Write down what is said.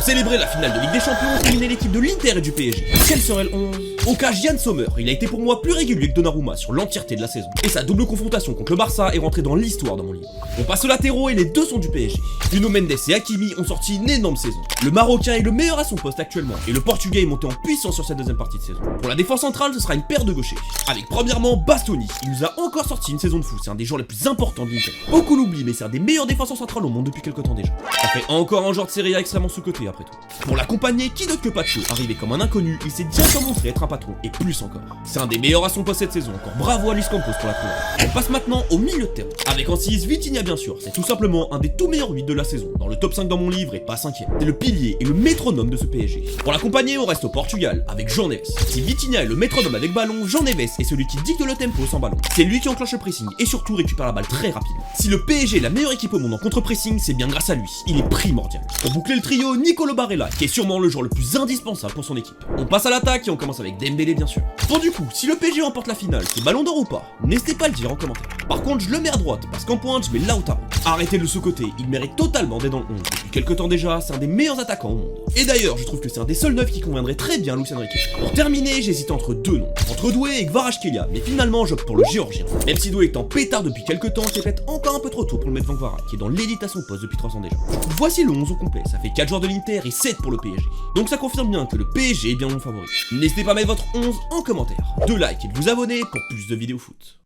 célébrer la finale de Ligue des Champions, éliminer l'équipe de l'Inter et du PSG. Quel serait le 11? Au cas Yann Sommer, il a été pour moi plus régulier que Donnarumma sur l'entièreté de la saison. Et sa double confrontation contre le Barça est rentrée dans l'histoire dans mon livre. On passe aux latéraux et les deux sont du PSG. Nuno Mendes et Hakimi ont sorti une énorme saison. Le Marocain est le meilleur à son poste actuellement, et le Portugais est monté en puissance sur cette deuxième partie de saison. Pour la défense centrale, ce sera une paire de gauchers. Avec premièrement Bastoni, il nous a encore sorti une saison de fou, c'est un des joueurs les plus importants de l'Inter. Beaucoup l'oublient, mais c'est un des meilleurs défenseurs centrales au monde depuis quelques temps déjà. Ça fait encore un joueur de Serie A extrêmement sous-coté après tout. Pour l'accompagner, qui d'autre que Pacho, arrivé comme un inconnu, il s'est directement montré être un patron, et plus encore. C'est un des meilleurs à son poste cette saison, encore bravo à Luis Campos pour la première. On passe maintenant au milieu de terrain. Avec en 6 Vitinha bien sûr, c'est tout simplement un des tout meilleurs 8 de la saison, dans le top 5 dans mon livre et pas 5ème. C'est le pilier et le métronome de ce PSG. Pour l'accompagner, on reste au Portugal, avec João Neves. Si Vitinha est le métronome avec ballon, João Neves est celui qui dicte le tempo sans ballon. C'est lui qui enclenche le pressing et surtout récupère la balle très rapidement. Si le PSG est la meilleure équipe au monde en contre-pressing, c'est bien grâce à lui, il est primordial. Pour boucler le trio, Nicolo Barella, qui est sûrement le joueur le plus indispensable pour son équipe. On passe à l'attaque et on commence avec Dembélé bien sûr. Bon du coup, si le PSG remporte la finale, c'est ballon d'or ou pas? N'hésitez pas à le dire en commentaire. Par contre, je le mets à droite, parce qu'en pointe, je mets Lautaro. Arrêtez le sous-côté, il mérite totalement d'être dans le 11. Depuis quelques temps déjà, c'est un des meilleurs attaquants au monde. Et d'ailleurs, je trouve que c'est un des seuls neufs qui conviendrait très bien à Luis Enrique. Pour terminer, j'hésite entre deux noms, entre Doué et Kvaratskhelia, mais finalement j'opte pour le géorgien. Même si Doué est en pétard depuis quelques temps, c'est peut-être encore un peu trop tôt pour le mettre devant Kvara, qui est dans l'élite à son poste depuis 3 ans déjà. Voici le 11 au complet, ça fait 4 joueurs de l'Inter et 7 pour le PSG. Donc ça confirme bien que le PSG est bien mon favori. N'hésitez pas à mettre votre 11 en commentaire, de like et de vous abonner pour plus de vidéos foot.